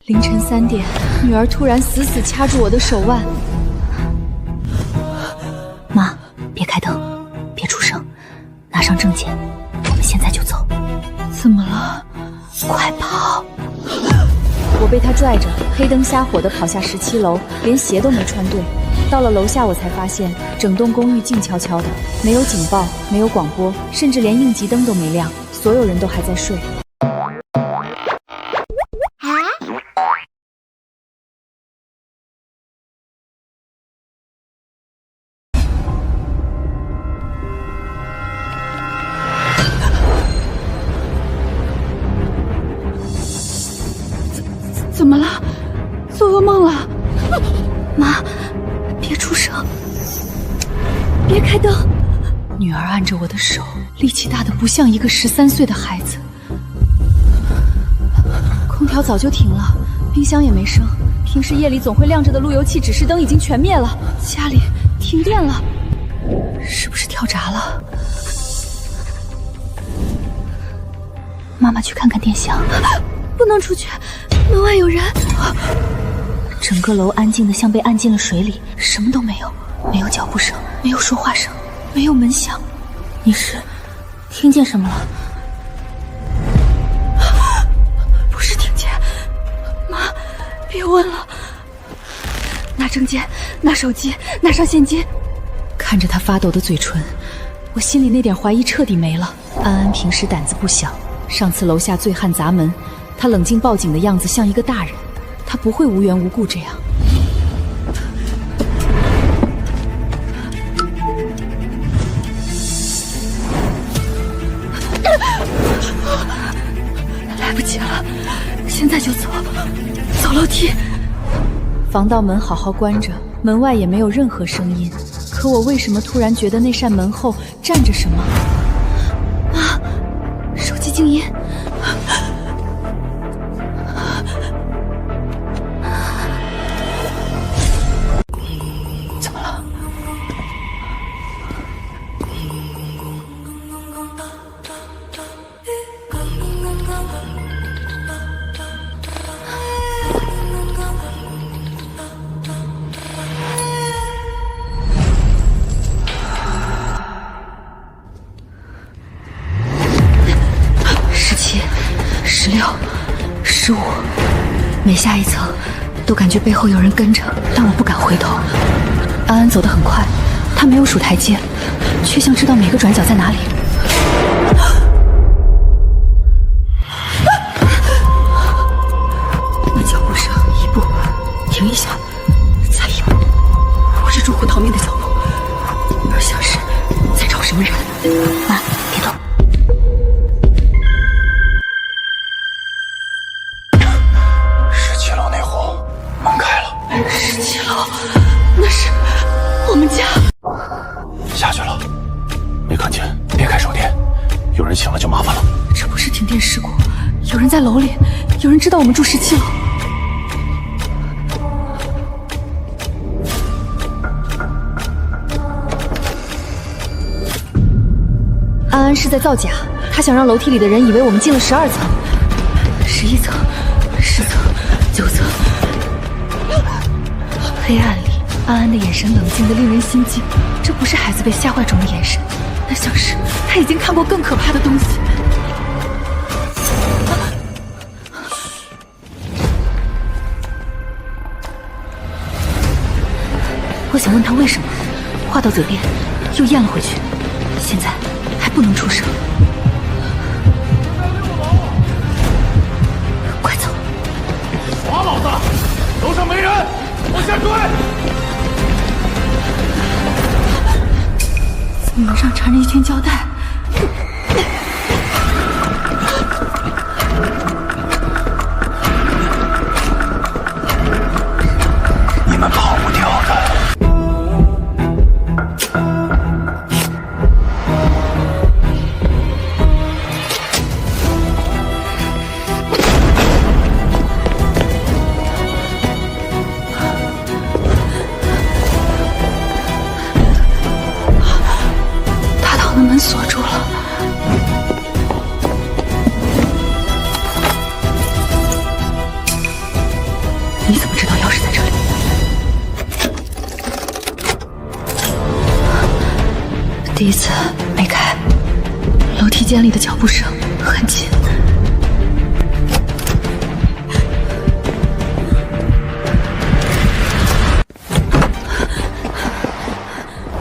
凌晨3点，女儿突然死死掐住我的手腕。妈，别开灯，别出声，拿上证件，我们现在就走。怎么了？快跑！我被他拽着，黑灯瞎火地跑下17楼，连鞋都没穿对。到了楼下，我才发现整栋公寓静悄悄的，没有警报，没有广播，甚至连应急灯都没亮，所有人都还在睡。怎么了？做噩梦了？妈，别出声，别开灯。女儿按着我的手，力气大得不像一个13岁的孩子。空调早就停了，冰箱也没声。平时夜里总会亮着的路由器指示灯已经全灭了，家里停电了，是不是跳闸了？妈妈去看看电箱。不能出去，门外有人。整个楼安静的像被按进了水里，什么都没有，没有脚步声，没有说话声，没有门响。你是听见什么了？不是听见。妈，别问了。拿证件，拿手机，拿上现金。看着他发抖的嘴唇，我心里那点怀疑彻底没了。安安平时胆子不小，上次楼下醉汉砸门，他冷静报警的样子像一个大人，他不会无缘无故这样。来不及了，现在就走，走楼梯。防盗门好好关着，门外也没有任何声音，可我为什么突然觉得那扇门后站着什么？啊！手机静音。怎么了？17、16、15，每下一层都感觉背后有人跟着，但我不敢回头。安安走得很快，他没有数台阶，却像知道每个转角在哪里。那脚步声，一步，停一下，再一步，不是出乎逃命的脚步，而像是在找什么人。妈，别动。17楼那户门开了。17楼，那是我们家。下去了，没看见，别开手电，有人醒了就麻烦了。这不是停电事故，有人在楼里，有人知道我们住17楼。安安是在造假，他想让楼梯里的人以为我们进了12层、11层、10层、9层。黑暗里，安安的眼神冷静得令人心惊，这不是孩子被吓坏中的眼神，那像是他已经看过更可怕的东西。我想问他为什么，话到嘴边又咽了回去，现在还不能出声。快走！耍老子！楼上没人，往下追！门上缠着一圈胶带。你们跑不掉的。大堂的门锁住了。你怎么知道钥匙在这里？第一次没开，楼梯间里的脚步声很近。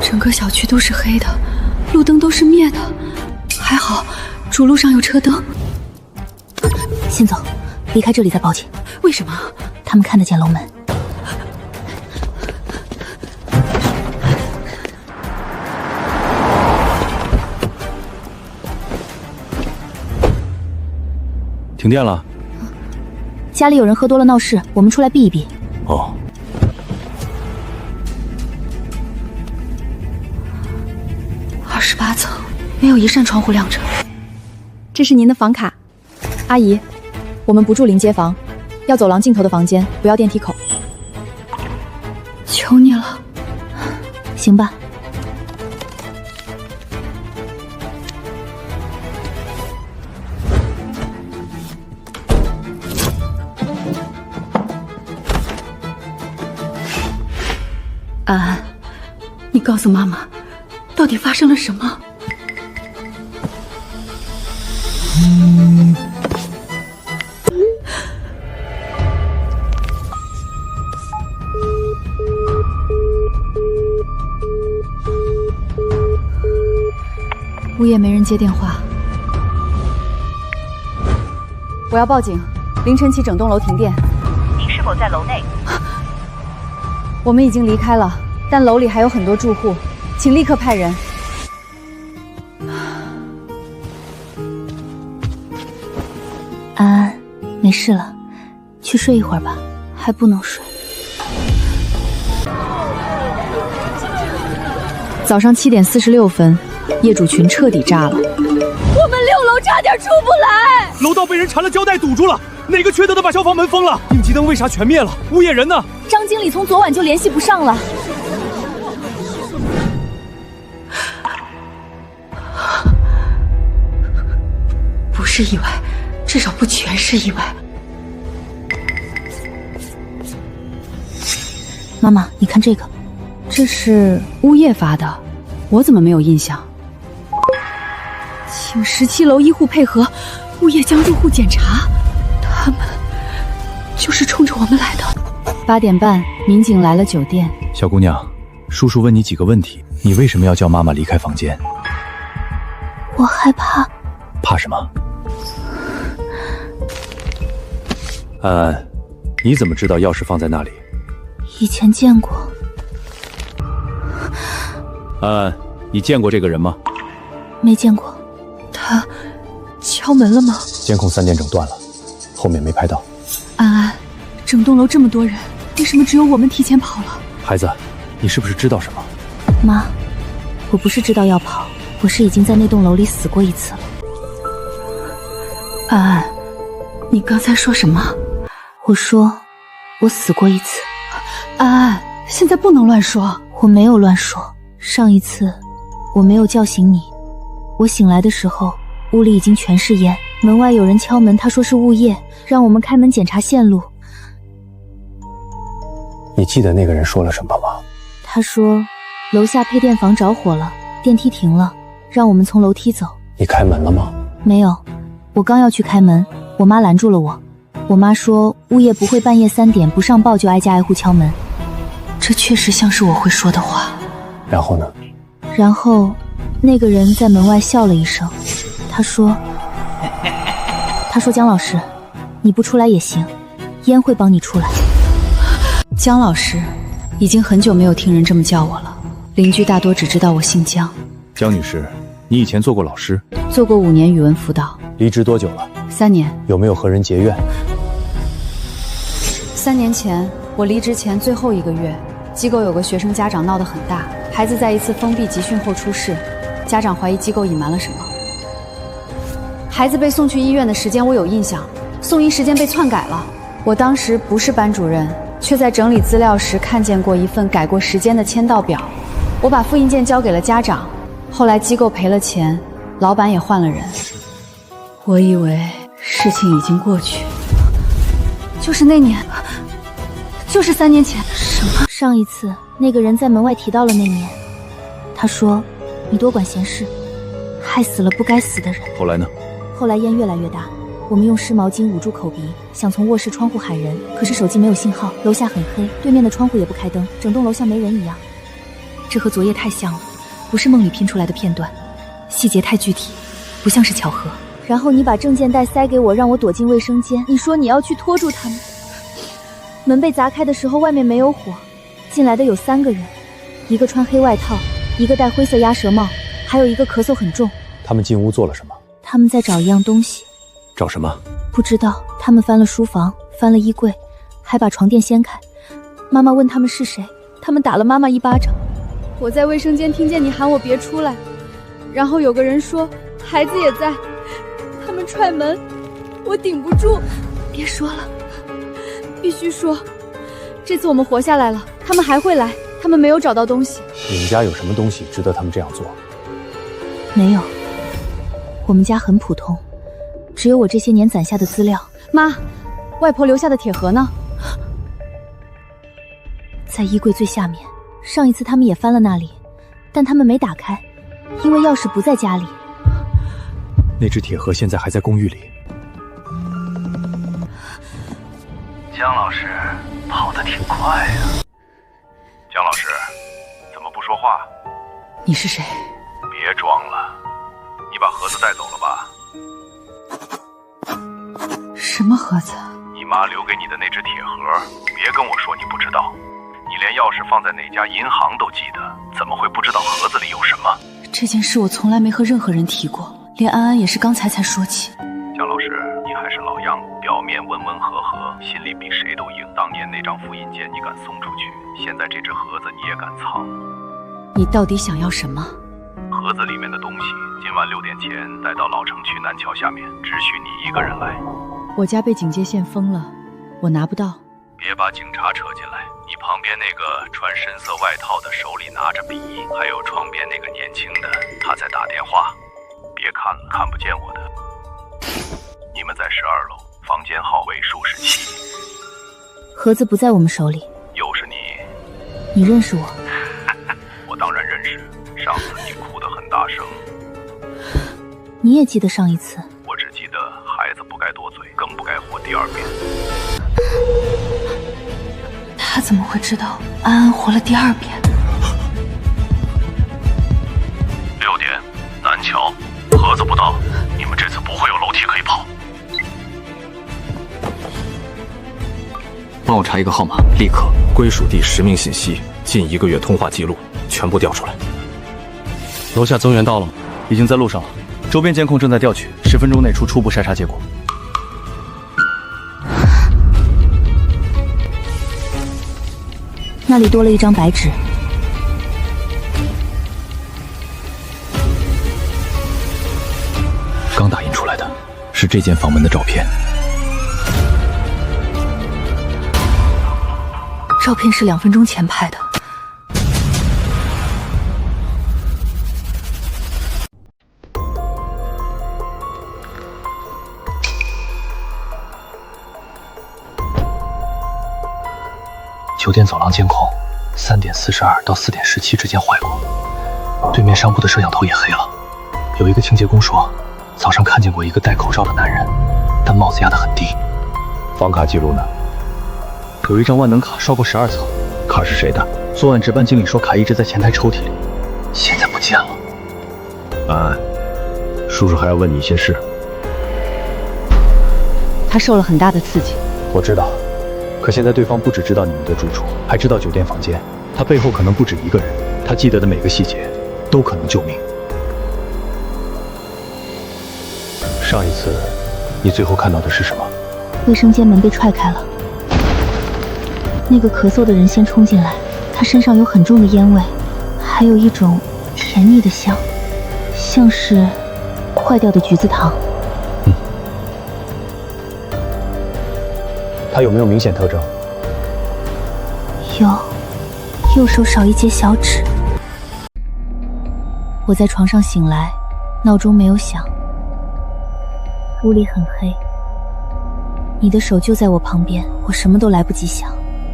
整个小区都是黑的，路灯都是灭的，还好主路上有车灯。先走，离开这里再报警。为什么？他们看得见楼门。停电了。家里有人喝多了闹事，我们出来避一避。哦。28层，没有一扇窗户亮着。这是您的房卡，阿姨，我们不住临街房，要走廊尽头的房间，不要电梯口。求你了。行吧。安安，你告诉妈妈，到底发生了什么？物业没人接电话，我要报警。凌晨起整栋楼停电。您是否在楼内？我们已经离开了，但楼里还有很多住户，请立刻派人。安安，没事了，去睡一会儿吧。还不能睡。早上7点46分，业主群彻底炸了。我们6楼差点出不来，楼道被人缠了胶带堵住了，哪个缺德的把消防门封了？应急灯为啥全灭了？物业人呢？张经理从昨晚就联系不上了。不是意外，至少不全是意外。妈妈，你看这个，这是物业发的，我怎么没有印象？请17楼医护配合，物业将入户检查，他们就是冲着我们来的。8点半，民警来了酒店。小姑娘，叔叔问你几个问题，你为什么要叫妈妈离开房间？我害怕。怕什么？安安，你怎么知道钥匙放在那里？以前见过。安安，你见过这个人吗？没见过。他敲门了吗？监控3点整断了，后面没拍到。安安，整栋楼这么多人，为什么只有我们提前跑了？孩子，你是不是知道什么？妈，我不是知道要跑，我是已经在那栋楼里死过一次了。安安，你刚才说什么？我说我死过一次。安安，现在不能乱说。我没有乱说，上一次我没有叫醒你，我醒来的时候屋里已经全是烟，门外有人敲门，他说是物业，让我们开门检查线路。你记得那个人说了什么吗？他说楼下配电房着火了，电梯停了，让我们从楼梯走。你开门了吗？没有，我刚要去开门，我妈拦住了我。我妈说物业不会半夜3点不上报就挨家挨户敲门。这确实像是我会说的话。然后呢？然后那个人在门外笑了一声，他说姜老师，你不出来也行，烟会帮你出来。姜老师，已经很久没有听人这么叫我了，邻居大多只知道我姓姜。姜女士，你以前做过老师，做过5年语文辅导。离职多久了？3年。有没有和人结怨3年前，我离职前最后1个月，机构有个学生家长闹得很大，孩子在一次封闭集训后出事，家长怀疑机构隐瞒了什么。孩子被送去医院的时间我有印象，送医时间被篡改了。我当时不是班主任，却在整理资料时看见过一份改过时间的签到表，我把复印件交给了家长。后来机构赔了钱，老板也换了人。我以为事情已经过去，就是那年，就是3年前。什么？上一次那个人在门外提到了那年，他说你多管闲事，害死了不该死的人。后来呢？后来烟越来越大，我们用湿毛巾捂住口鼻，想从卧室窗户喊人，可是手机没有信号，楼下很黑，对面的窗户也不开灯，整栋楼像没人一样。这和昨夜太像了，不是梦里拼出来的片段，细节太具体，不像是巧合。然后你把证件袋塞给我，让我躲进卫生间。你说你要去拖住他们。门被砸开的时候，外面没有火，进来的有3个人，一个穿黑外套，一个戴灰色鸭舌帽，还有一个咳嗽很重。他们进屋做了什么？他们在找一样东西。找什么？不知道。他们翻了书房，翻了衣柜，还把床垫掀开。妈妈问他们是谁，他们打了妈妈一巴掌。我在卫生间听见你喊我别出来，然后有个人说孩子也在，他们踹门，我顶不住。别说了，必须说，这次我们活下来了，他们还会来，他们没有找到东西。你们家有什么东西值得他们这样做？没有，我们家很普通，只有我这些年攒下的资料。妈，外婆留下的铁盒呢？在衣柜最下面。上一次他们也翻了那里，但他们没打开，因为钥匙不在家里。那只铁盒现在还在公寓里。姜老师跑得挺快呀。姜老师，怎么不说话？你是谁？别装了，你把盒子带走了吧？什么盒子？你妈留给你的那只铁盒，别跟我说你不知道。你连钥匙放在哪家银行都记得，怎么会不知道盒子里有什么？这件事我从来没和任何人提过，连安安也是刚才才说起。姜老师，你还是老样，表面温温和和，心里比谁都硬。当年那张复印件你敢送出去，现在这只盒子你也敢藏？你到底想要什么？盒子里面的东西，今晚6点前带到老城区南桥下面，只许你一个人来。我家被警戒线封了，我拿不到。别把警察扯进来。你旁边那个穿深色外套的手里拿着笔，还有床边那个年轻的，他在打电话。别看了，看不见我的。你们在12楼，房间号为数17。盒子不在我们手里。又是你？你认识我？我当然认识。上次你哭得很大声。你也记得上一次？我只记得孩子不该多嘴，更不该活第2遍。他怎么会知道安安活了第2遍？6点，南桥，盒子不到，你们这次不会有楼梯可以跑。帮我查一个号码，立刻。归属地实名信息，近1个月通话记录，全部调出来。楼下增援到了吗？已经在路上了，周边监控正在调取，10分钟内出初步筛查结果。那里多了一张白纸。刚打印出来的，是这间房门的照片。照片是2分钟前拍的。酒店走廊监控，3点42到4点17之间坏过。对面商铺的摄像头也黑了。有一个清洁工说，早上看见过一个戴口罩的男人，但帽子压得很低。房卡记录呢？有一张万能卡刷过12层，卡是谁的？作案值班经理说卡一直在前台抽屉里，现在不见了。安安，叔叔还要问你一些事。他受了很大的刺激。我知道。可现在对方不只知道你们的住处，还知道酒店房间，他背后可能不止一个人，他记得的每个细节都可能救命。上一次你最后看到的是什么？卫生间门被踹开了，那个咳嗽的人先冲进来，他身上有很重的烟味，还有一种甜腻的香，像是坏掉的橘子糖。他有没有明显特征？有，右手少一截小指。我在床上醒来，闹钟没有响，屋里很黑，你的手就在我旁边，我什么都来不及想。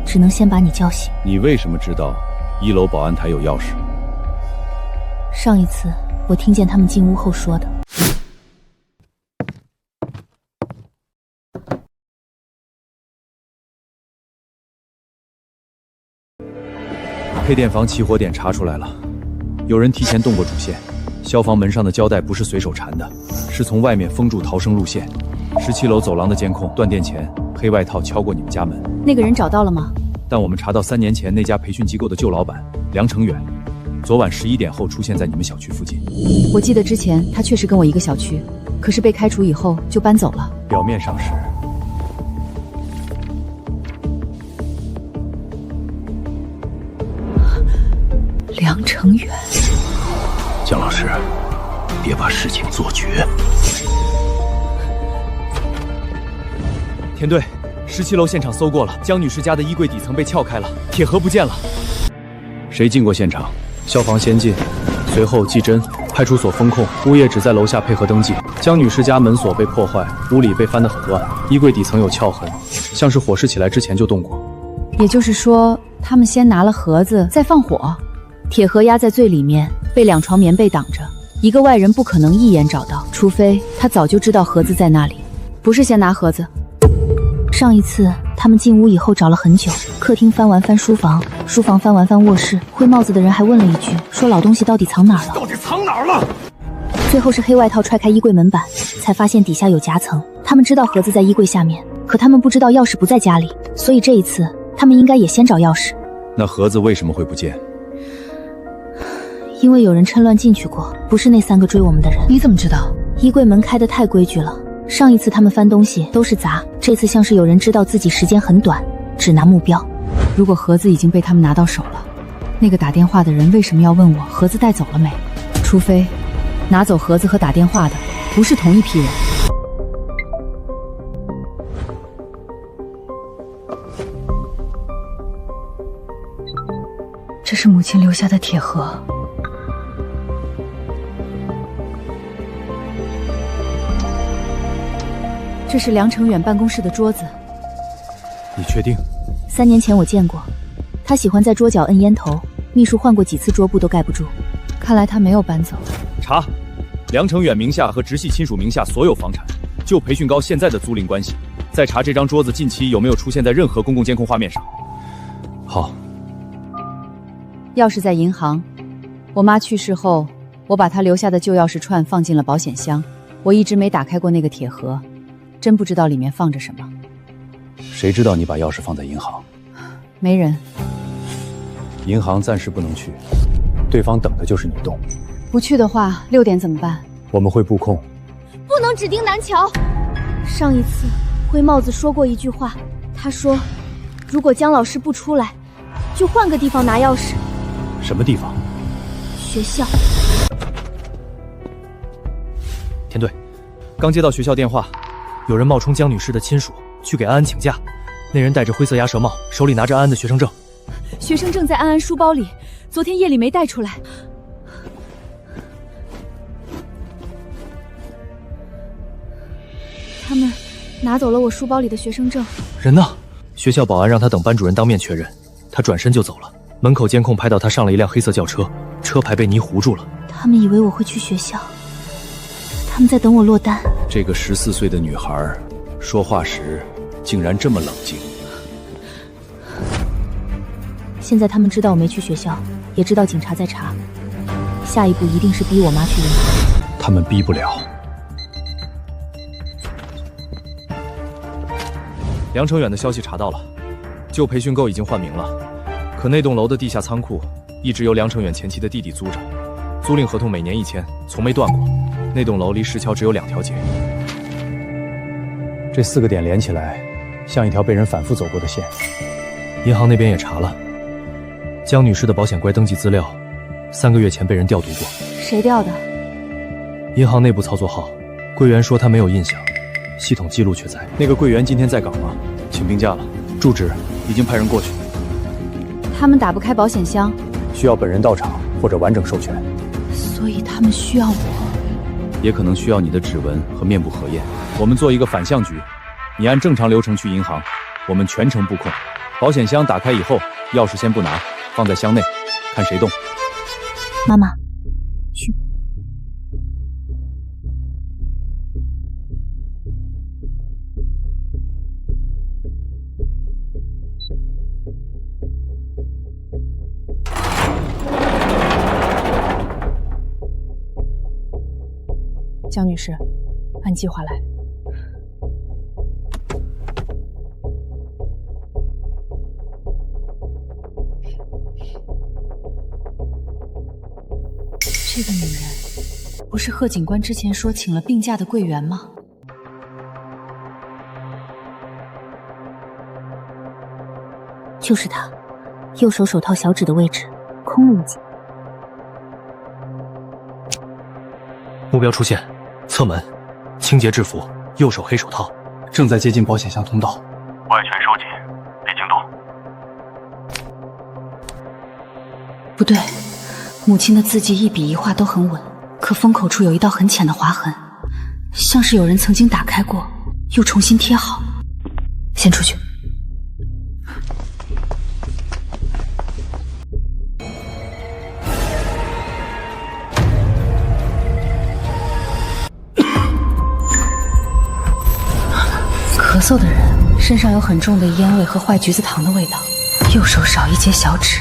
只能先把你叫醒。你为什么知道1楼保安台有钥匙？上一次我听见他们进屋后说的。配电房起火点查出来了，有人提前动过主线。消防门上的胶带不是随手缠的，是从外面封住逃生路线。17楼走廊的监控，断电前黑外套敲过你们家门。那个人找到了吗？但我们查到3年前那家培训机构的旧老板梁成远，昨晚11点后出现在你们小区附近。我记得之前他确实跟我一个小区，可是被开除以后就搬走了。表面上是。梁成远，姜老师，别把事情做绝。田队，17楼现场搜过了，江女士家的衣柜底层被撬开了，铁盒不见了。谁进过现场？消防先进，随后技侦，派出所封控，物业只在楼下配合登记。江女士家门锁被破坏，屋里被翻得很乱，衣柜底层有撬痕，像是火势起来之前就动过。也就是说，他们先拿了盒子，再放火。铁盒压在最里面，被2床棉被挡着，一个外人不可能一眼找到，除非他早就知道盒子在那里。不是先拿盒子。上一次他们进屋以后找了很久，客厅翻完翻书房，书房翻完翻卧室，灰帽子的人还问了一句，说老东西到底藏哪儿了？到底藏哪儿了？最后是黑外套踹开衣柜门板，才发现底下有夹层。他们知道盒子在衣柜下面，可他们不知道钥匙不在家里，所以这一次他们应该也先找钥匙。那盒子为什么会不见？因为有人趁乱进去过，不是那3个追我们的人。你怎么知道？衣柜门开得太规矩了，上一次他们翻东西都是砸，这次像是有人知道自己时间很短，只拿目标。如果盒子已经被他们拿到手了，那个打电话的人为什么要问我盒子带走了没？除非拿走盒子和打电话的不是同一批人。这是母亲留下的铁盒。这是梁成远办公室的桌子。你确定？3年前我见过，他喜欢在桌角摁烟头，秘书换过几次桌布都盖不住。看来他没有搬走。查，梁成远名下和直系亲属名下所有房产，就培训高现在的租赁关系。再查这张桌子近期有没有出现在任何公共监控画面上。好。钥匙在银行，我妈去世后，我把她留下的旧钥匙串放进了保险箱。我一直没打开过那个铁盒，真不知道里面放着什么。谁知道你把钥匙放在银行？没人。银行暂时不能去，对方等的就是你动。不去的话，6点怎么办？我们会布控。不能指定南桥。上一次灰帽子说过一句话，他说如果姜老师不出来，就换个地方拿钥匙。什么地方？学校。田队，刚接到学校电话，有人冒充江女士的亲属去给安安请假。那人戴着灰色鸭舌帽，手里拿着安安的学生证。学生证在安安书包里，昨天夜里没带出来。他们拿走了我书包里的学生证。人呢？学校保安让他等班主任当面确认，他转身就走了。门口监控拍到他上了一辆黑色轿车，车牌被泥糊住了。他们以为我会去学校，他们在等我落单。这个14岁的女孩说话时竟然这么冷静。现在他们知道我没去学校，也知道警察在查，下一步一定是逼我妈去银行。他们逼不了。梁成远的消息查到了，旧培训购已经换名了，可那栋楼的地下仓库一直由梁成远前妻的弟弟租着，租赁合同每年1签，从没断过。那栋楼离石桥只有2条街。这4个点连起来，像一条被人反复走过的线。银行那边也查了，江女士的保险柜登记资料，3个月前被人调读过。谁调的？银行内部操作号，柜员说他没有印象，系统记录却在。那个柜员今天在岗吗？请病假了。住址已经派人过去。他们打不开保险箱，需要本人到场或者完整授权。所以他们需要我，也可能需要你的指纹和面部核验。我们做一个反向局，你按正常流程去银行，我们全程布控。保险箱打开以后，钥匙先不拿，放在箱内，看谁动。妈妈，去。江女士，按计划来。这个女人，不是贺警官之前说请了病假的桂圆吗？就是他，右手手套小指的位置空了一截。目标出现，侧门，清洁制服，右手黑手套，正在接近保险箱通道。外圈收紧，别惊动。不对，母亲的字迹一笔一画都很稳，可封口处有一道很浅的划痕，像是有人曾经打开过，又重新贴好。先出去。咳嗽的人身上有很重的烟味和坏橘子糖的味道，右手少一截小指。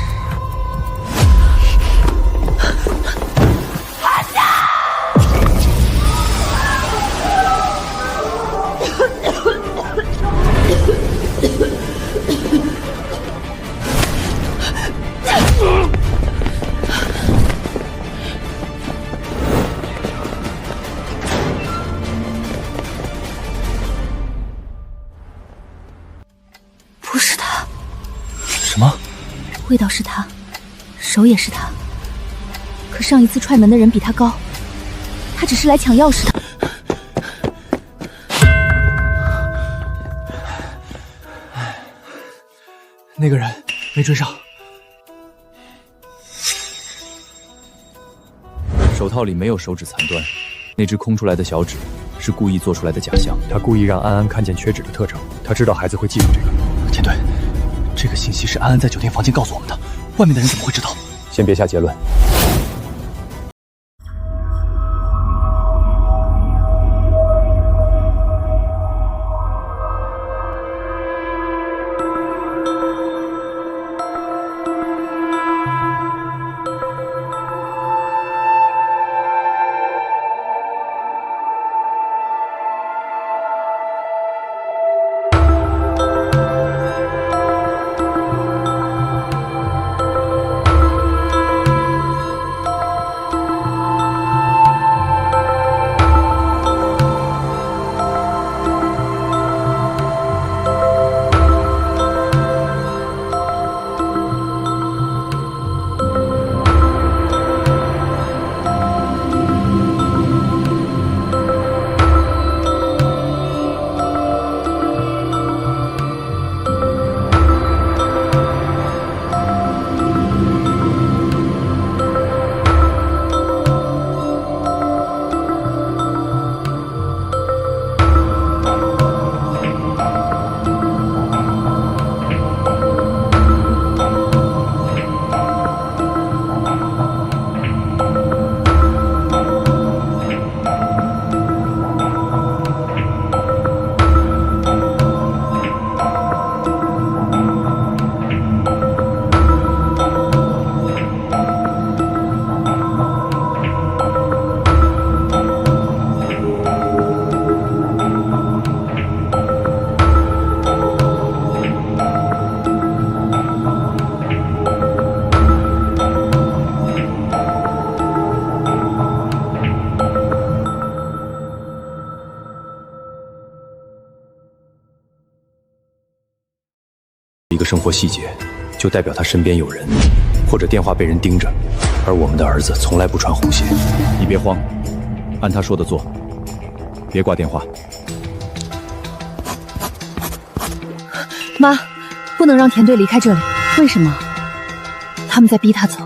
不是他。什么？味道是他，手也是他。可上一次踹门的人比他高，他只是来抢钥匙的。那个人没追上。手套里没有手指残端，那只空出来的小指是故意做出来的假象。他故意让安安看见缺指的特征，他知道孩子会记住这个。田队，这个信息是安安在酒店房间告诉我们的，外面的人怎么会知道？先别下结论。一个生活细节，就代表他身边有人，或者电话被人盯着。而我们的儿子从来不穿红鞋。你别慌，按他说的做，别挂电话。妈，不能让田队离开这里。为什么？他们在逼他走。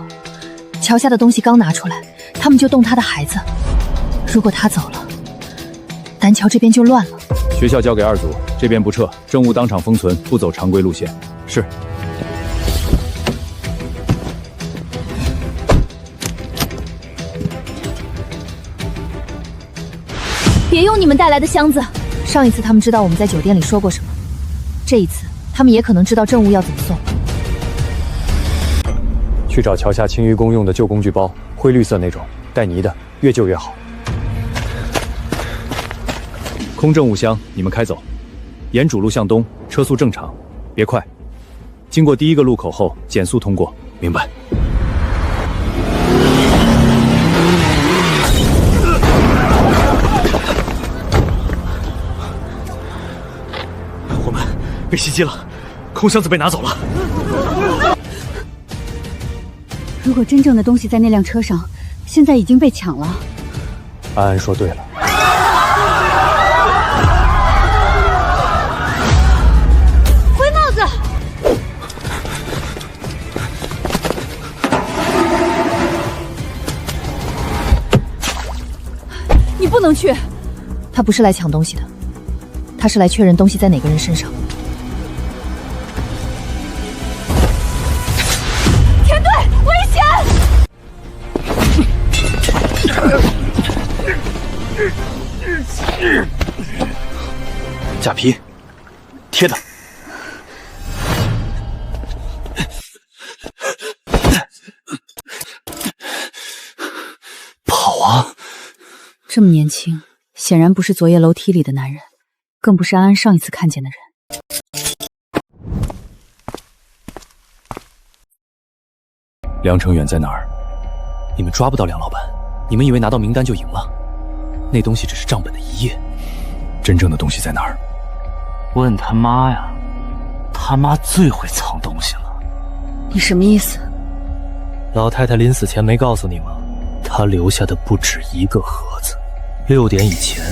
桥下的东西刚拿出来，他们就动他的孩子。如果他走了，南桥这边就乱了。学校交给2组，这边不撤，政务当场封存，不走常规路线。是。别用你们带来的箱子。上一次他们知道我们在酒店里说过什么，这一次他们也可能知道证物要怎么送。去找桥下清淤工用的旧工具包，灰绿色那种，带泥的，越旧越好。空证物箱，你们开走，沿主路向东，车速正常，别快。经过第一个路口后，减速通过。明白。我们被袭击了，空箱子被拿走了。如果真正的东西在那辆车上，现在已经被抢了。安安说对了。灰帽子，你不能去。他不是来抢东西的，他是来确认东西在哪个人身上。田队，危险！假皮，贴的。跑啊！这么年轻，显然不是昨夜楼梯里的男人，更不是安安上一次看见的人。梁成远在哪儿？你们抓不到梁老板，你们以为拿到名单就赢了？那东西只是账本的一页，真正的东西在哪儿？问他妈呀！他妈最会藏东西了。你什么意思？老太太临死前没告诉你吗？她留下的不止一个盒子。6点以前，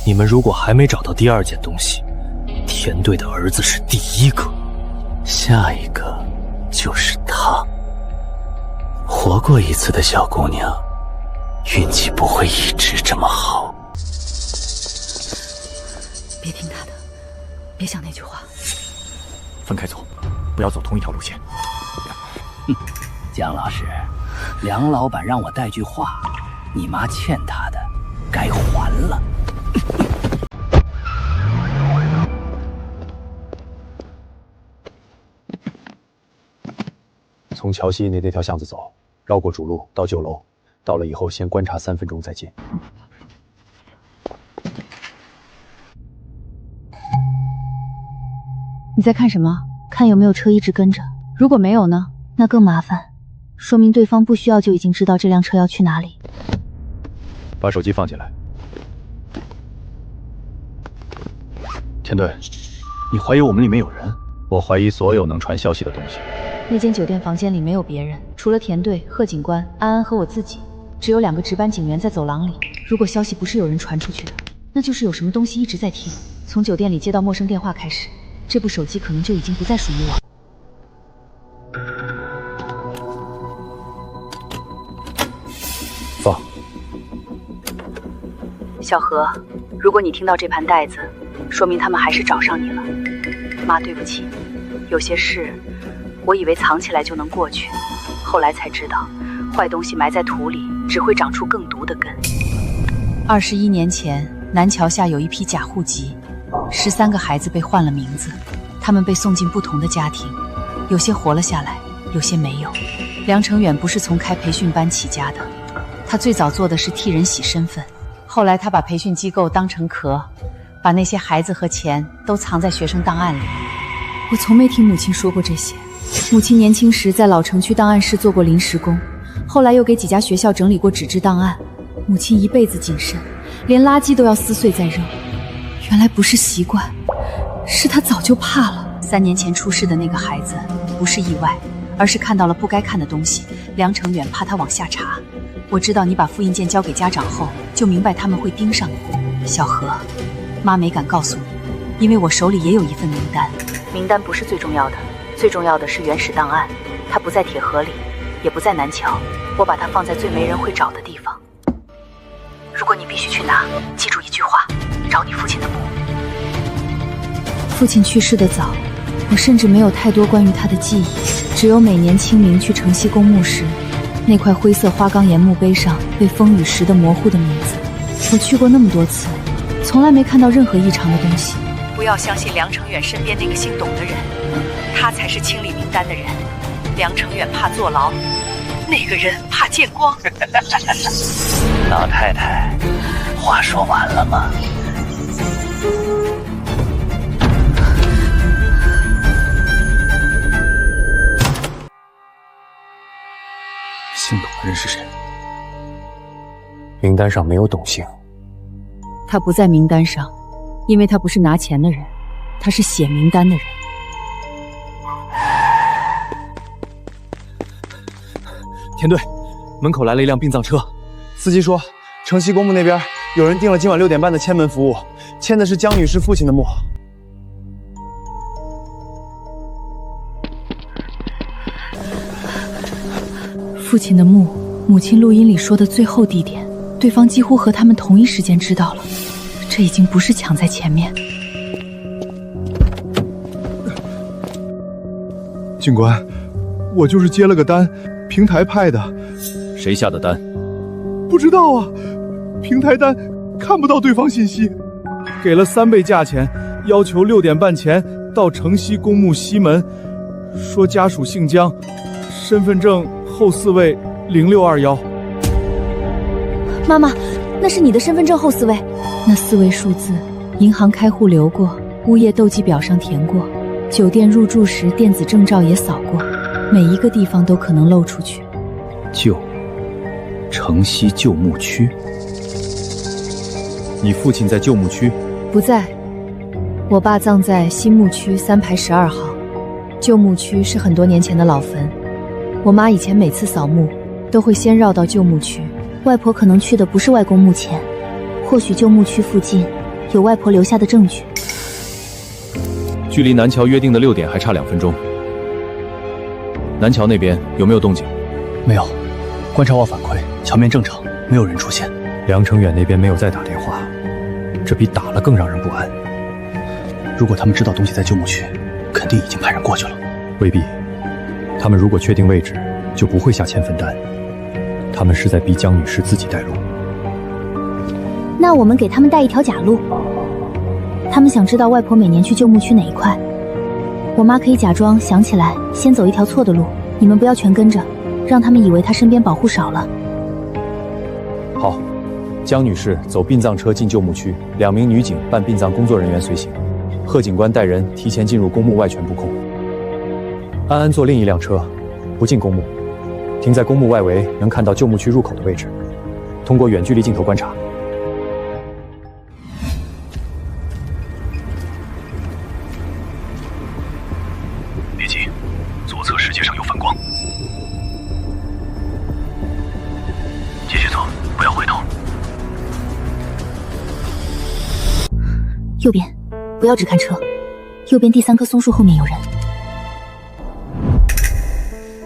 你们如果还没找到第2件东西，田队的儿子是第1个，下一个就是他。活过一次的小姑娘，运气不会一直这么好。别听他的，别想那句话。分开走，不要走同一条路线。姜老师，梁老板让我带句话，你妈欠他的，该还了。从桥西那条巷子走，绕过主路到旧楼，到了以后先观察3分钟再进。你在看什么？看有没有车一直跟着。如果没有呢？那更麻烦，说明对方不需要就已经知道这辆车要去哪里。把手机放进来。田队，你怀疑我们里面有人？我怀疑所有能传消息的东西。那间酒店房间里没有别人，除了田队、贺警官、安安和我自己，只有2个值班警员在走廊里。如果消息不是有人传出去的，那就是有什么东西一直在听。从酒店里接到陌生电话开始，这部手机可能就已经不再属于我。放。小何，如果你听到这盘带子，说明他们还是找上你了。妈，对不起，有些事我以为藏起来就能过去，后来才知道，坏东西埋在土里只会长出更毒的根。21年前，南桥下有一批假户籍，13个孩子被换了名字，他们被送进不同的家庭，有些活了下来，有些没有。梁成远不是从开培训班起家的，他最早做的是替人洗身份，后来他把培训机构当成壳，把那些孩子和钱都藏在学生档案里。我从没听母亲说过这些。母亲年轻时在老城区档案室做过临时工，后来又给几家学校整理过纸质档案。母亲一辈子谨慎，连垃圾都要撕碎再扔。原来不是习惯，是她早就怕了。3年前出事的那个孩子不是意外，而是看到了不该看的东西。梁成远怕他往下查。我知道你把复印件交给家长后，就明白他们会盯上你。小何，妈没敢告诉你，因为我手里也有一份名单。名单不是最重要的，最重要的是原始档案，它不在铁盒里，也不在南桥，我把它放在最没人会找的地方。如果你必须去拿，记住一句话，找你父亲的墓。父亲去世的早，我甚至没有太多关于他的记忆，只有每年清明去城西公墓时，那块灰色花岗岩墓碑上被风雨蚀得模糊的名字。我去过那么多次，从来没看到任何异常的东西。不要相信梁成远身边那个姓董的人，他才是清理名单的人。梁成远怕坐牢，那个人怕见光。老太太，话说完了吗？姓董的人是谁？名单上没有董姓。他不在名单上，因为他不是拿钱的人，他是写名单的人。田队，门口来了一辆殡葬车，司机说，城西公墓那边有人订了今晚6点半的签门服务，签的是江女士父亲的墓。父亲的墓，母亲录音里说的最后地点，对方几乎和他们同一时间知道了。这已经不是抢在前面。警官，我就是接了个单，平台派的。谁下的单？不知道啊，平台单看不到对方信息，给了3倍价钱，要求6点半前到城西公墓西门，说家属姓江，身份证后4位0621。妈妈，那是你的身份证后4位，那4位数字，银行开户留过，物业登记表上填过，酒店入住时电子证照也扫过，每一个地方都可能漏出去。城西旧墓区。你父亲在旧墓区？不在，我爸葬在新墓区3排12号。旧墓区是很多年前的老坟，我妈以前每次扫墓都会先绕到旧墓区。外婆可能去的不是外公墓前，或许旧墓区附近有外婆留下的证据。距离南桥约定的6点还差2分钟。南桥那边有没有动静？没有，观察网反馈桥面正常，没有人出现。梁成远那边没有再打电话，这比打了更让人不安。如果他们知道东西在旧墓区，肯定已经派人过去了。未必，他们如果确定位置，就不会下签分单。他们是在逼江女士自己带路。那我们给他们带一条假路。他们想知道外婆每年去旧墓区哪一块，我妈可以假装想起来，先走一条错的路，你们不要全跟着，让他们以为她身边保护少了。好，江女士走殡葬车进旧墓区，2名女警伴殡葬工作人员随行，贺警官带人提前进入公墓外全布控。安安坐另一辆车，不进公墓，停在公墓外围能看到旧墓区入口的位置，通过远距离镜头观察。别急，左侧石阶上有反光。继续走，不要回头。右边，不要只看车，右边第3棵松树后面有人。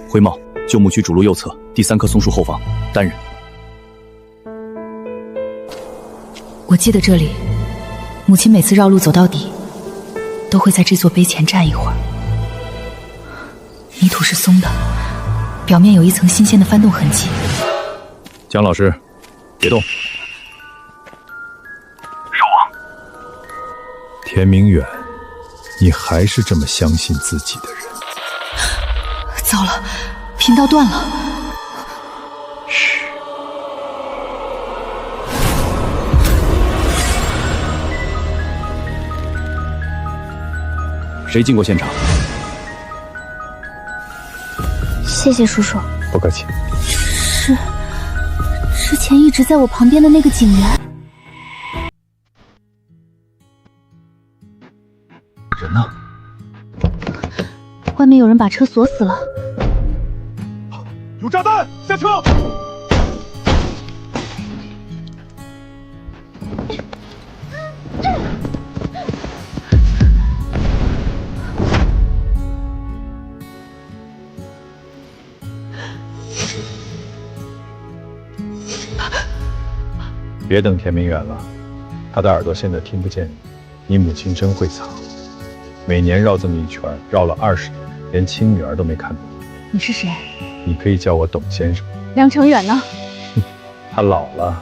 回帽，旧墓区主路右侧第3棵松树后方，单人。我记得这里，母亲每次绕路走到底，都会在这座碑前站一会儿。泥土是松的，表面有一层新鲜的翻动痕迹。江老师，别动。收网。田明远，你还是这么相信自己的人？糟了，频道断了。嘘。谁进过现场？谢谢叔叔。不客气。是之前一直在我旁边的那个警员。人呢？外面有人把车锁死了。有炸弹，下车！别等田明远了，他的耳朵现在听不见你。你母亲真会藏，每年绕这么一圈，绕了20年，连亲女儿都没看到。你是谁？你可以叫我董先生。梁成远呢？他老了，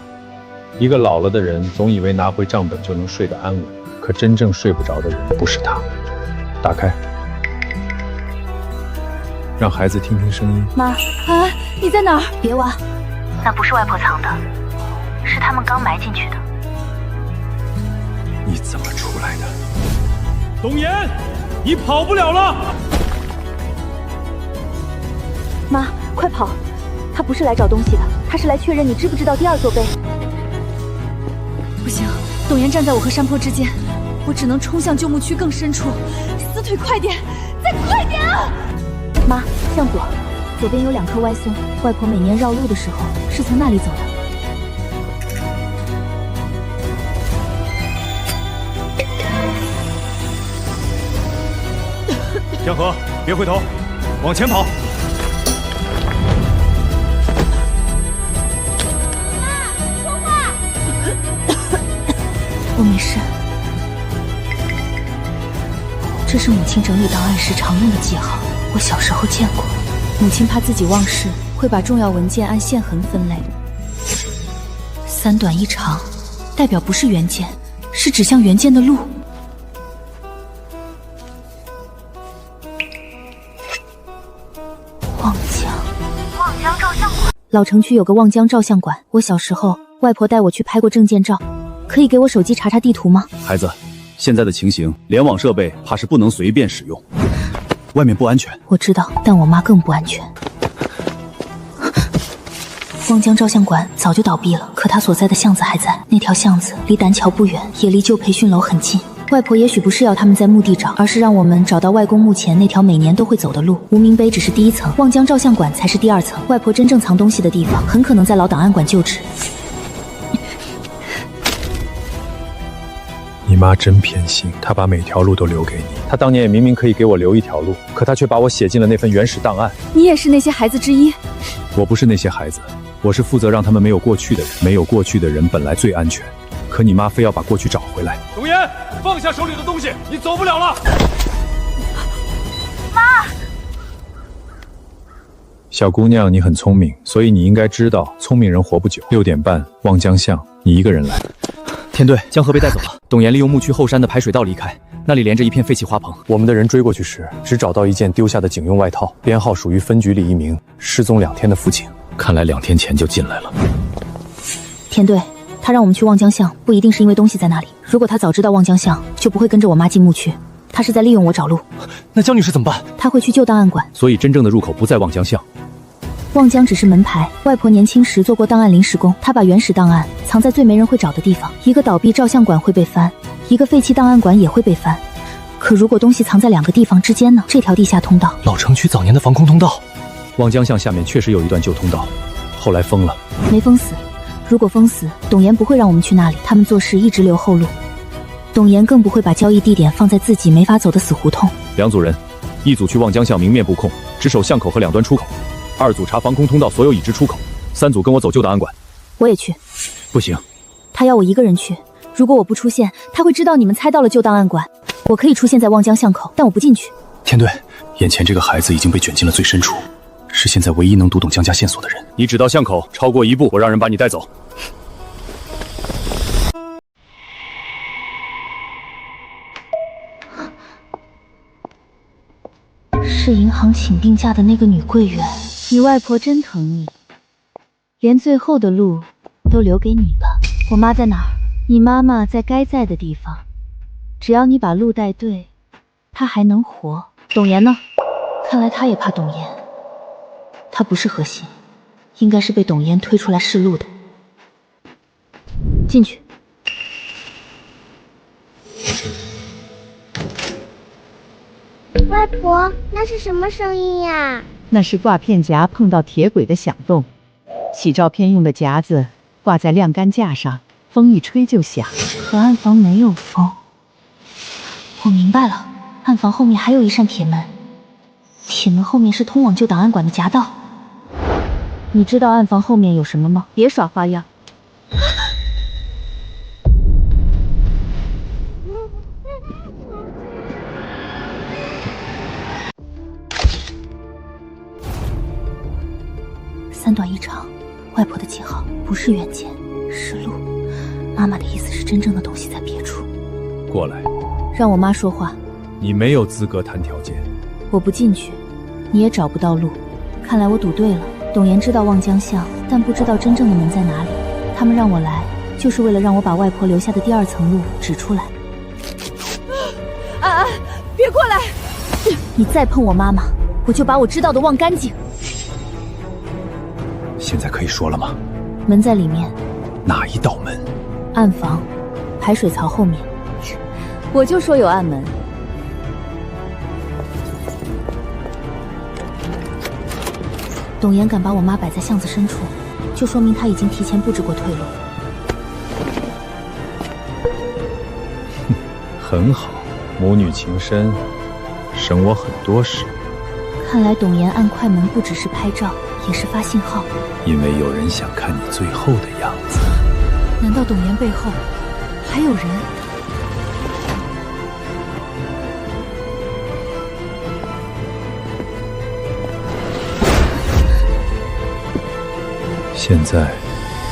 一个老了的人总以为拿回账本就能睡得安稳，可真正睡不着的人不是他。打开，让孩子听听声音。妈，安安，你在哪儿？别挖，那不是外婆藏的，是他们刚埋进去的。你怎么出来的？董岩，你跑不了了！妈，快跑！他不是来找东西的，他是来确认你知不知道第二座碑。不行，董岩站在我和山坡之间，我只能冲向旧墓区更深处。死腿，快点，再快点啊！妈，向左，左边有2棵歪松，外婆每年绕路的时候是从那里走的。江河，别回头，往前跑！我没事。这是母亲整理档案时常用的记号，我小时候见过。母亲怕自己忘事，会把重要文件按线痕分类。3短1长，代表不是原件，是指向原件的路。望江照相馆。老城区有个望江照相馆，我小时候外婆带我去拍过证件照。可以给我手机查查地图吗？孩子，现在的情形，联网设备怕是不能随便使用，外面不安全。我知道，但我妈更不安全。望江照相馆早就倒闭了，可它所在的巷子还在。那条巷子离碘桥不远，也离旧培训楼很近。外婆也许不是要他们在墓地找，而是让我们找到外公墓前那条每年都会走的路。无名碑只是第1层，望江照相馆才是第2层。外婆真正藏东西的地方，很可能在老档案馆旧址。你妈真偏心，她把每条路都留给你。她当年也明明可以给我留一条路，可她却把我写进了那份原始档案。你也是那些孩子之一。我不是那些孩子，我是负责让他们没有过去的人。没有过去的人本来最安全，可你妈非要把过去找回来。董岩，放下手里的东西，你走不了了。妈，小姑娘，你很聪明，所以你应该知道，聪明人活不久。6点半，望江巷，你一个人来。天队，江河被带走了。董岩利用墓区后山的排水道离开，那里连着一片废弃花棚。我们的人追过去时，只找到一件丢下的警用外套，编号属于分局里一名失踪2天的妇警，看来2天前就进来了。田队，他让我们去望江巷，不一定是因为东西在那里。如果他早知道望江巷，就不会跟着我妈进墓区。他是在利用我找路。那江女士怎么办？他会去旧档案馆。所以真正的入口不在望江巷。望江只是门牌。外婆年轻时做过档案临时工，她把原始档案藏在最没人会找的地方。一个倒闭照相馆会被翻，一个废弃档案馆也会被翻。可如果东西藏在2个地方之间呢？这条地下通道，老城区早年的防空通道。望江巷下面确实有一段旧通道，后来封了。没封死。如果封死，董岩不会让我们去那里。他们做事一直留后路。董岩更不会把交易地点放在自己没法走的死胡同。2组人，一组去望江巷明面布控，只守巷口和2端出口；2组查防空通道所有已知出口；3组跟我走旧档案馆。我也去。不行，他要我一个人去。如果我不出现，他会知道你们猜到了旧档案馆。我可以出现在望江巷口，但我不进去。天队，眼前这个孩子已经被卷进了最深处，是现在唯一能读懂江家线索的人。你只到巷口，超过1步，我让人把你带走。是银行请病假的那个女柜员。你外婆真疼你，连最后的路都留给你了。我妈在哪儿？你妈妈在该在的地方。只要你把路带对，她还能活。董岩呢？看来他也怕董岩。他不是核心，应该是被董岩推出来试路的。进去。外婆，那是什么声音呀？那是挂片夹碰到铁轨的响动。洗照片用的夹子挂在晾干架上，风一吹就响。可暗房没有风。我明白了，暗房后面还有一扇铁门，铁门后面是通往旧档案馆的夹道。你知道暗房后面有什么吗？别耍花样。3短1长，外婆的记号不是原件，是路。妈妈的意思是真正的东西在别处。过来。让我妈说话。你没有资格谈条件。我不进去，你也找不到路。看来我赌对了。董岩知道望江巷，但不知道真正的门在哪里。他们让我来，就是为了让我把外婆留下的第2层路指出来。安安，别过来！你再碰我妈妈，我就把我知道的忘干净。现在可以说了吗？门在里面。哪一道门？暗房，排水槽后面。我就说有暗门。董岩敢把我妈摆在巷子深处，就说明他已经提前布置过退路。很好，母女情深，省我很多事。看来董岩按快门不只是拍照，也是发信号。因为有人想看你最后的样子。难道董岩背后还有人？现在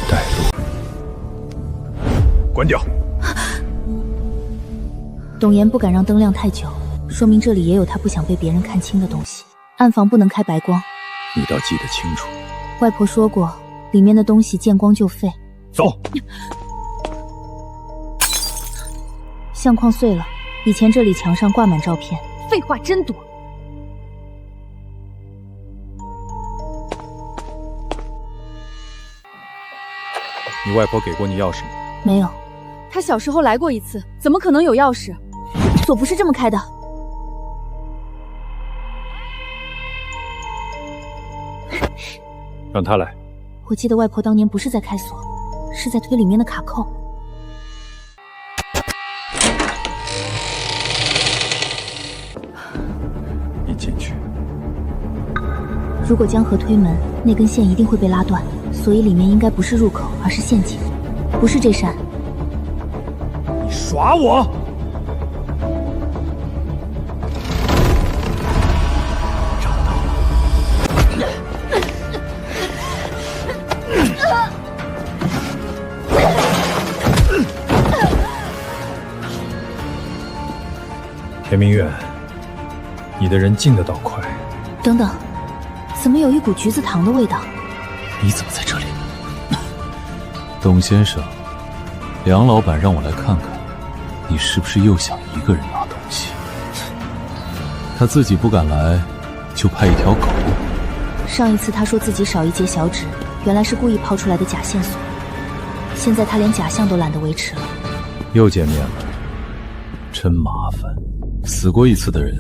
带路。关掉。董岩不敢让灯亮太久，说明这里也有他不想被别人看清的东西。暗房不能开白光。你倒记得清楚。外婆说过，里面的东西见光就废。走。相框碎了，以前这里墙上挂满照片。废话真多。你外婆给过你钥匙吗？没有。她小时候来过一次，怎么可能有钥匙？锁不是这么开的。让她来。我记得外婆当年不是在开锁，是在推里面的卡扣。你进去。如果江河推门，那根线一定会被拉断，所以里面应该不是入口，而是陷阱。不是这扇。你耍我！找到了。田明月，你的人进得倒快。等等，怎么有一股橘子糖的味道？你怎么在这里？董先生，梁老板让我来看看，你是不是又想一个人拿东西？他自己不敢来，就派一条狗。上一次他说自己少一截小指，原来是故意抛出来的假线索。现在他连假象都懒得维持了。又见面了，真麻烦。死过一次的人，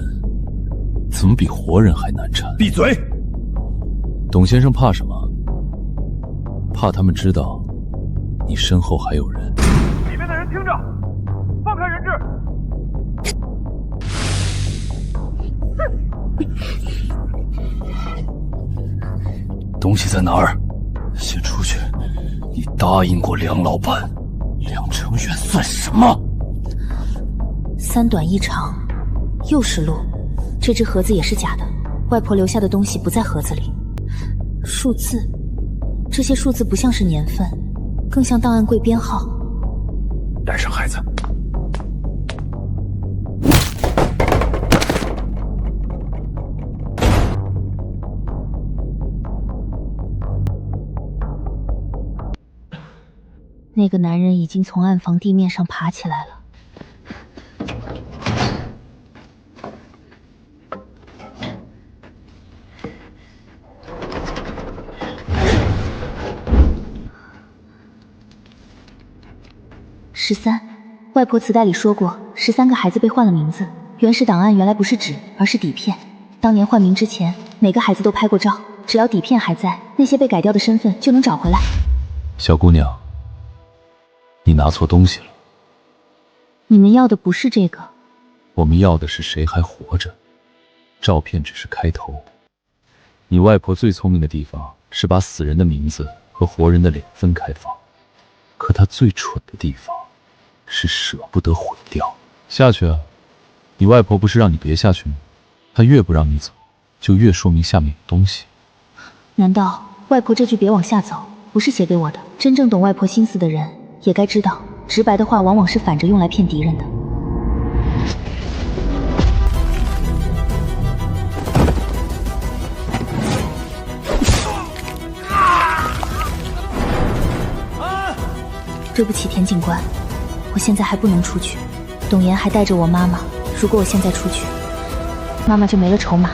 怎么比活人还难缠？闭嘴！董先生怕什么？怕他们知道你身后还有人。里面的人听着，放开人质！东西在哪儿？先出去！你答应过梁老板，梁成远算什么？3短1长，又是路。这只盒子也是假的，外婆留下的东西不在盒子里。数字，这些数字不像是年份，更像档案柜编号。带上孩子。那个男人已经从暗房地面上爬起来了。13，外婆磁带里说过，13个孩子被换了名字。原始档案原来不是纸，而是底片。当年换名之前，每个孩子都拍过照，只要底片还在，那些被改掉的身份就能找回来。小姑娘，你拿错东西了。你们要的不是这个，我们要的是谁还活着。照片只是开头。你外婆最聪明的地方是把死人的名字和活人的脸分开放，可她最蠢的地方是舍不得毁掉。下去啊！你外婆不是让你别下去吗？她越不让你走，就越说明下面有东西。难道外婆这句别往下走不是写给我的？真正懂外婆心思的人也该知道，直白的话往往是反着用来骗敌人的。对不起，田警官，我现在还不能出去。董岩还带着我妈妈，如果我现在出去，妈妈就没了筹码。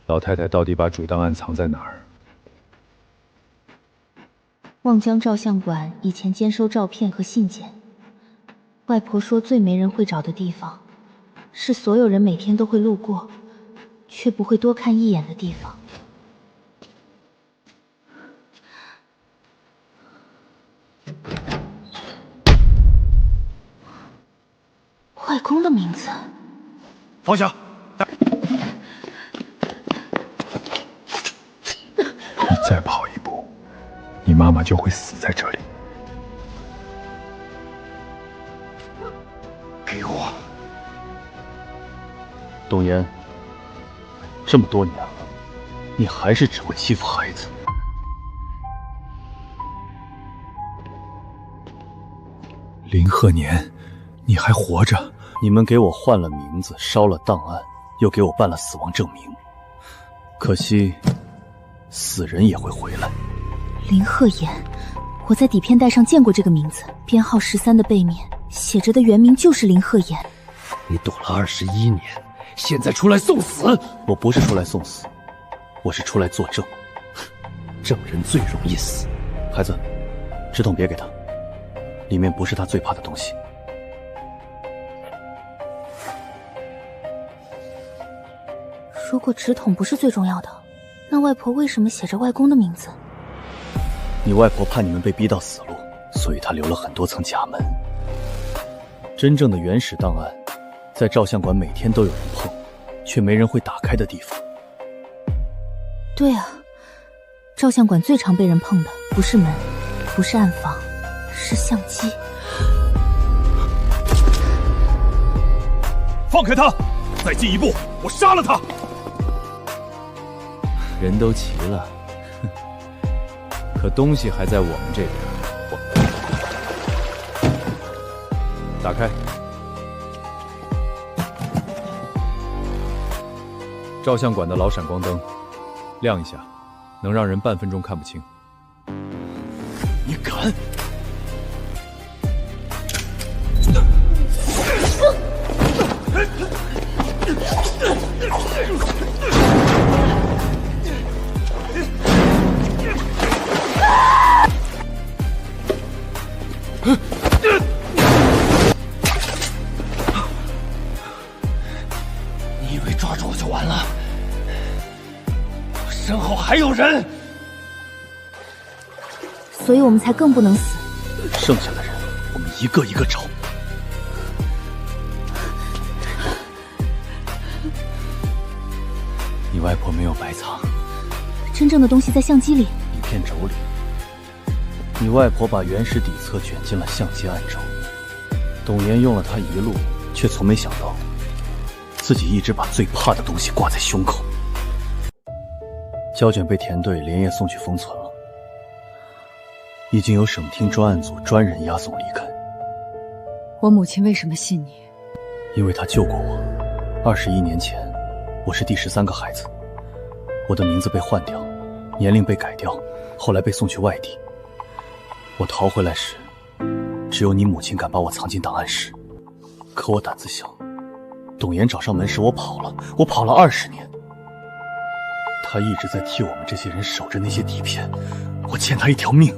老太太到底把主档案藏在哪儿？望江照相馆以前监收照片和信件。外婆说，最没人会找的地方，是所有人每天都会路过，却不会多看一眼的地方。外公的名字。放下！你再跑一步，你妈妈就会死在这里。给我！董岩，这么多年了，你还是只会欺负孩子。林鹤年，你还活着？你们给我换了名字，烧了档案，又给我办了死亡证明。可惜，死人也会回来。林鹤言，我在底片带上见过这个名字，编号13的背面写着的原名就是林鹤言。你躲了21年，现在出来送死？我不是出来送死，我是出来作证。证人最容易死。孩子，纸筒别给他，里面不是他最怕的东西。如果纸筒不是最重要的，那外婆为什么写着外公的名字？你外婆怕你们被逼到死路，所以她留了很多层假门。真正的原始档案，在照相馆每天都有人碰，却没人会打开的地方。对啊，照相馆最常被人碰的不是门，不是暗房，是相机。放开他！再进一步，我杀了他！人都齐了，可东西还在我们这边。打开。照相馆的老闪光灯，亮一下，能让人半分钟看不清。你敢！你以为抓住我就完了？我身后还有人，所以我们才更不能死。剩下的人，我们一个一个找。你外婆没有白藏，真正的东西在相机里，影片轴里。你外婆把原始底册卷进了相机暗轴，董岩用了它一路，却从没想到自己一直把最怕的东西挂在胸口。胶卷被田队连夜送去封存了，已经有省厅专案组专人押送离开。我母亲为什么信你？因为她救过我。21年前，我是第13个孩子，我的名字被换掉，年龄被改掉，后来被送去外地。我逃回来时，只有你母亲敢把我藏进档案室。可我胆子小，董岩找上门时我跑了20年。他一直在替我们这些人守着那些底片，我欠他一条命。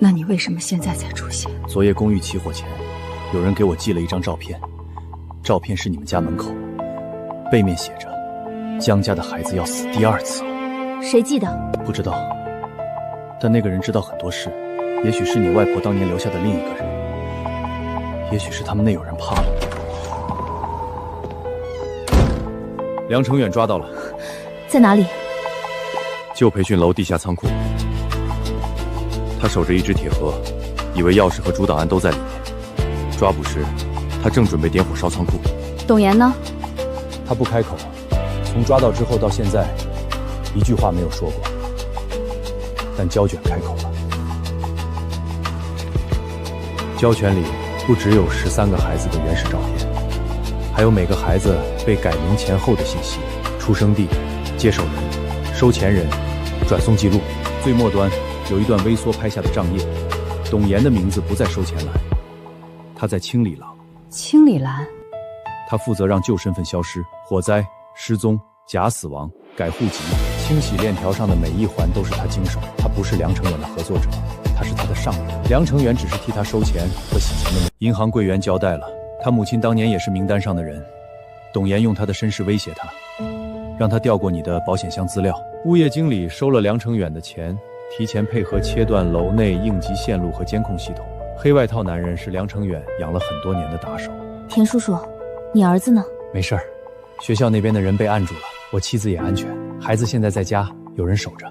那你为什么现在才出现？昨夜公寓起火前，有人给我寄了一张照片，照片是你们家门口，背面写着江家的孩子要死第2次了。谁寄的？不知道，但那个人知道很多事，也许是你外婆当年留下的另一个人，也许是他们那有人怕了。梁成远抓到了，在哪里？旧培训楼地下仓库。他守着一只铁盒，以为钥匙和主档案都在里面。抓捕时，他正准备点火烧仓库。董岩呢？他不开口，从抓到之后到现在，一句话没有说过。但胶卷开口了。胶卷里不只有13个孩子的原始照片，还有每个孩子被改名前后的信息、出生地、接手人、收钱人、转送记录。最末端有一段微缩拍下的账页，董岩的名字不在收钱栏，他在清理栏。清理栏？他负责让旧身份消失、火灾、失踪、假死亡、改户籍，清洗链条上的每一环都是他经手。他不是梁成远的合作者，他是他的上人。梁成远只是替他收钱和洗钱的。银行柜员交代了，他母亲当年也是名单上的人。董岩用他的身世威胁他，让他调过你的保险箱资料。物业经理收了梁成远的钱，提前配合切断楼内应急线路和监控系统。黑外套男人是梁成远养了很多年的打手。田叔叔，你儿子呢？没事儿，学校那边的人被按住了，我妻子也安全，孩子现在在家，有人守着。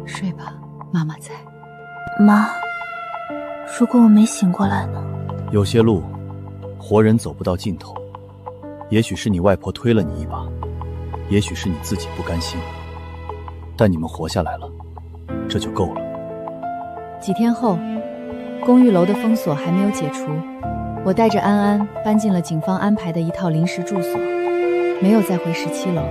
睡吧，妈妈在。妈，如果我没醒过来呢？有些路，活人走不到尽头。也许是你外婆推了你一把，也许是你自己不甘心，但你们活下来了，这就够了。几天后，公寓楼的封锁还没有解除，我带着安安搬进了警方安排的一套临时住所，没有再回17楼。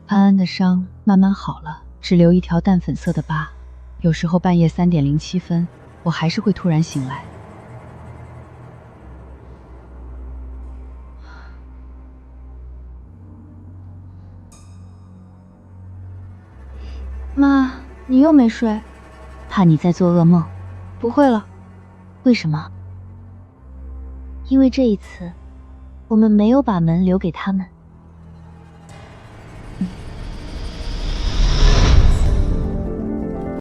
安安的伤慢慢好了，只留一条淡粉色的疤。有时候半夜3点07分，我还是会突然醒来。妈，你又没睡？怕你在做噩梦。不会了。为什么？因为这一次，我们没有把门留给他们。